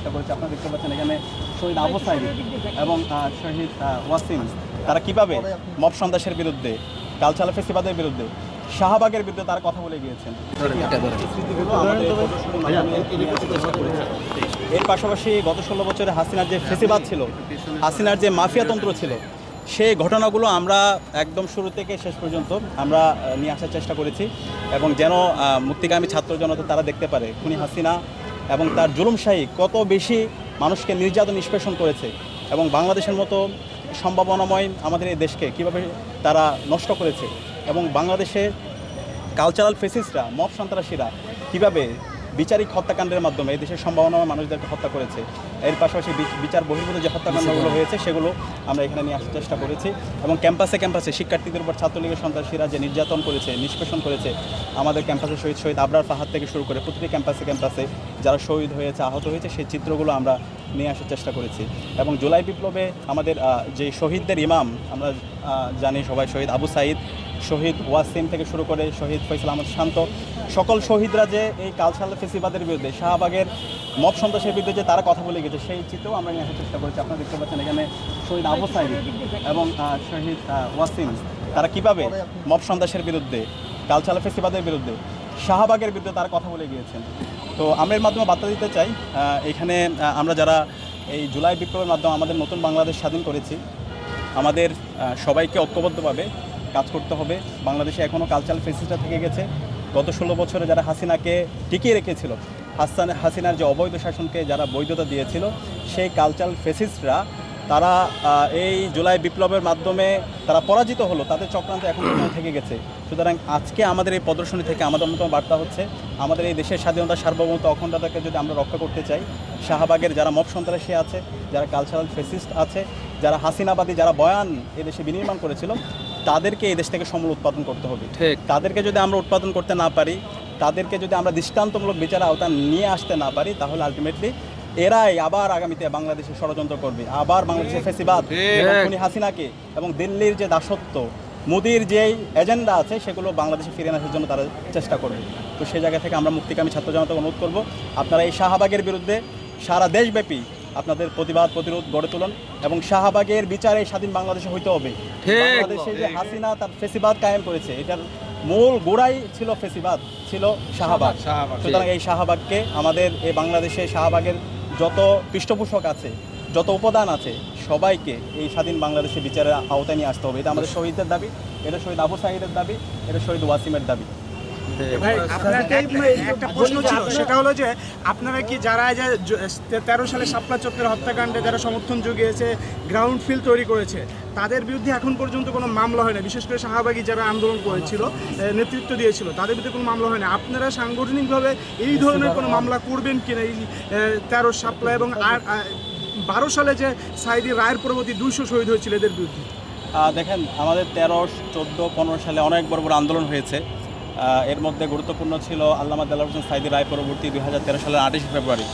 চেষ্টা করেছি। আপনারা দেখতে পাচ্ছেন এখানে শহীদ আবু সাঈদ এবং শহীদ ওয়াসিম তারা কিভাবে মব সন্ত্রাসের বিরুদ্ধে, কালচারাল ফেস্টিভালের বিরুদ্ধে, শাহবাগের বিরুদ্ধে তারা কথা বলে গিয়েছেন। এর পাশাপাশি গত 16 বছরে হাসিনার যে ফেসিবাদ ছিল, হাসিনার যে মাফিয়াতন্ত্র ছিল, সেই ঘটনাগুলো আমরা একদম শুরু থেকে শেষ পর্যন্ত আমরা নিয়ে আসার চেষ্টা করেছি এবং যেন মুক্তিকামী ছাত্র জনতা তারা দেখতে পারে খুনি হাসিনা এবং তার জুলুমশাহী কত বেশি মানুষকে নির্যাতন নিষ্পেষণ করেছে এবং বাংলাদেশের মতো সম্ভাবনাময় আমাদের এই দেশকে কীভাবে তারা নষ্ট করেছে এবং বাংলাদেশের কালচারাল ফেসিস্টরা, মব সন্ত্রাসীরা কীভাবে বিচারিক হত্যাকাণ্ডের মাধ্যমে এই দেশের সম্ভাবনাময় মানুষদেরকে হত্যা করেছে। এর পাশাপাশি বিচার বহির্ভূত যে হত্যাকাণ্ডগুলো হয়েছে সেগুলো আমরা এখানে নিয়ে আসার চেষ্টা করেছি এবং ক্যাম্পাসে শিক্ষার্থীদের উপর ছাত্রলীগের সন্ত্রাসীরা যে নির্যাতন করেছে, নিষ্পেষণ করেছে, আমাদের ক্যাম্পাসে শহীদ আবরার ফাহাদ থেকে শুরু করে প্রতিটি ক্যাম্পাসে যারা শহীদ হয়েছে, আহত হয়েছে, সেই চিত্রগুলো আমরা নিয়ে আসার চেষ্টা করেছি এবং জুলাই বিপ্লবে আমাদের যে শহীদদের ইমাম আমরা জানি সবাই, শহীদ আবু সাঈদ, শহীদ ওয়াসিম থেকে শুরু করে শহীদ ফয়সাল আহমদ শান্ত, সকল শহীদরা যে এই কালচারাল ফেস্টিভালের বিরুদ্ধে, শাহবাগের মব সন্ত্রাসের বিরুদ্ধে যে তারা কথা বলে গেছে সেই চিত্রও আমরা নিয়ে আসার চেষ্টা করেছি। আপনারা দেখতে পাচ্ছেন এখানে শহীদ আবু সাঈদ এবং শহীদ ওয়াসিম তারা কিভাবে মব সন্ত্রাসের বিরুদ্ধে, কালচারাল ফেস্টিভালের বিরুদ্ধে, শাহবাগের বিরুদ্ধে তারা কথা বলে গিয়েছেন। তো আমরা এর মাধ্যমে বার্তা দিতে চাই, এখানে আমরা যারা এই জুলাই বিপ্লবের মাধ্যমে আমাদের নতুন বাংলাদেশ স্বাধীন করেছি, আমাদের সবাইকে ঐক্যবদ্ধভাবে কাজ করতে হবে। বাংলাদেশে এখনও কালচারাল ফেসিস্টরা থেকে গেছে। গত 16 বছরে যারা হাসিনাকে টিকিয়ে রেখেছিল, হাসিনার যে অবৈধ শাসনকে যারা বৈধতা দিয়েছিল, সেই কালচারাল ফেসিস্টরা তারা এই জুলাই বিপ্লবের মাধ্যমে তারা পরাজিত হলো, তাদের চক্রান্ত এখন পর্যন্ত থেকে গেছে। সুতরাং আজকে আমাদের এই প্রদর্শনী থেকে আমাদের অন্যতম বার্তা হচ্ছে, আমাদের এই দেশের স্বাধীনতা, সার্বভৌমত্ব, অখণ্ডতাকে যদি আমরা রক্ষা করতে চাই, শাহবাগের যারা মব সন্ত্রাসী আছে, যারা কালচারাল ফেসিস্ট আছে, যারা হাসিনাবাদী, যারা বয়ান এদেশে বিনির্মাণ করেছিল, তাদেরকে এই দেশ থেকে সমূল উৎপাদন করতে হবে। ঠিক, তাদেরকে যদি আমরা উৎপাদন করতে না পারি, তাদেরকে যদি আমরা দৃষ্টান্তমূলক বিচারের আওতায় নিয়ে আসতে না পারি, তাহলে আলটিমেটলি এরাই আবার আগামীতে বাংলাদেশে ষড়যন্ত্র করবে, আবার বাংলাদেশের ফেসিবাদ খুনি হাসিনাকে এবং দিল্লির যে দাসত্ব, মোদির যেই এজেন্ডা আছে সেগুলো বাংলাদেশে ফিরে আসার জন্য তারা চেষ্টা করবে। তো সেই জায়গা থেকে আমরা মুক্তিকামী ছাত্র জনতাকে অনুরোধ করব, আপনারা এই শাহবাগের বিরুদ্ধে সারা দেশব্যাপী আপনাদের প্রতিরোধ গড়ে তুলুন এবং শাহবাগের বিচারে স্বাধীন বাংলাদেশে হইতে হবে। বাংলাদেশে যে হাসিনা তার ফেসিবাদ কায়েম করেছে, এটার মূল গোড়াই ছিল ফেসিবাদ, ছিল শাহবাগ। সুতরাং এই শাহবাগকে আমাদের এই বাংলাদেশে শাহবাগের যত পৃষ্ঠপোষক আছে, যত উপাদান আছে, সবাইকে এই স্বাধীন বাংলাদেশে বিচারের আওতায় নিয়ে আসতে হবে। এটা আমাদের শহীদদের দাবি, এটা শহীদ আবু সাঈদের দাবি, এটা শহীদ ওয়াসিমের দাবি। ভাই, আপনাকে একটা প্রশ্ন ছিল, সেটা হলো যে আপনারা কি যারা 13 সালে শাপলা চত্বরের হত্যাকাণ্ডে যারা সমর্থন জুগিয়েছে, গ্রাউন্ড ফিল তৈরি করেছে, তাদের বিরুদ্ধে এখন পর্যন্ত কোনো মামলা হয় না, বিশেষ করে শাহবাগী যারা আন্দোলন করেছিল, নেতৃত্ব দিয়েছিল, তাদের বিরুদ্ধে কোনো মামলা হয় না। আপনারা সাংগঠনিকভাবে এই ধরনের কোনো মামলা করবেন কিনা? এই 13 শাপলা এবং 12 সালে যে সাঈদী রায়ের পরবর্তী 200 শহীদ হয়েছিল, এদের বিরুদ্ধে? দেখেন, আমাদের 13, 14, 15 সালে অনেক বড় বড় আন্দোলন হয়েছে। এর মধ্যে গুরুত্বপূর্ণ ছিল আল্লামা দেলাওয়ার হোসেন সাঈদী রায় পরবর্তী 2013 সালের 28 ফেব্রুয়ারি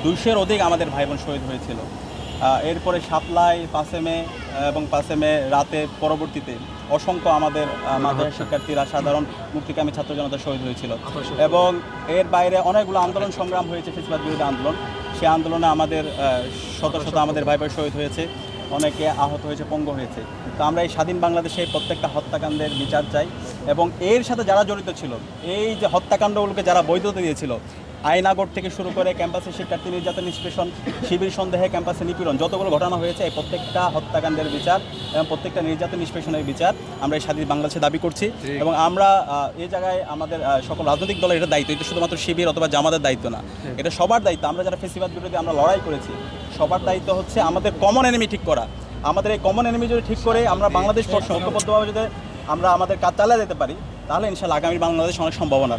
200-এর অধিক আমাদের ভাই বোন শহীদ হয়েছিল। এরপরে শাপলায় 5 মে এবং 5 মে রাতে পরবর্তীতে অসংখ্য আমাদের মাদ্রাসা শিক্ষার্থীরা, সাধারণ মুক্তিকামী ছাত্র জনতা শহীদ হয়েছিল এবং এর বাইরে অনেকগুলো আন্দোলন সংগ্রাম হয়েছে, ফেসিবাদ বিরোধী আন্দোলন। সেই আন্দোলনে আমাদের শত আমাদের ভাই বোন শহীদ হয়েছে, অনেকে আহত হয়েছে, পঙ্গু হয়েছে। তো আমরা এই স্বাধীন বাংলাদেশে প্রত্যেকটা হত্যাকাণ্ডের বিচার চাই এবং এর সাথে যারা জড়িত ছিল, এই যে হত্যাকাণ্ডগুলোকে যারা বৈধতা দিয়েছিল, আইনাগর থেকে শুরু করে ক্যাম্পাসে শিক্ষার্থী নির্যাতন, নিষ্পেষণ, শিবির সন্দেহে ক্যাম্পাসে নিপীড়ন, যতগুলো ঘটনা হয়েছে, এই প্রত্যেকটা হত্যাকাণ্ডের বিচার এবং প্রত্যেকটা নির্যাতন, নিষ্পেষণের বিচার আমরা এই স্বাধীন বাংলাদেশে দাবি করছি এবং আমরা এই জায়গায় আমাদের সকল রাজনৈতিক দলের এটা দায়িত্ব, এটা শুধুমাত্র শিবির অথবা জামাতের দায়িত্ব না, এটা সবার দায়িত্ব। আমরা যারা ফেসিবাদ বিরোধী আমরা লড়াই করেছি, সবার দায়িত্ব হচ্ছে আমাদের কমন এনিমি ঠিক করা। আমাদের এই কমন এনিমি যদি ঠিক করে আমরা বাংলাদেশ ঐক্যবদ্ধভাবে যদি আমরা আমাদের কাজ চালিয়ে যেতে পারি, তাহলে ইনশাআল্লাহ আগামী বাংলাদেশ অনেক সম্ভাবনা।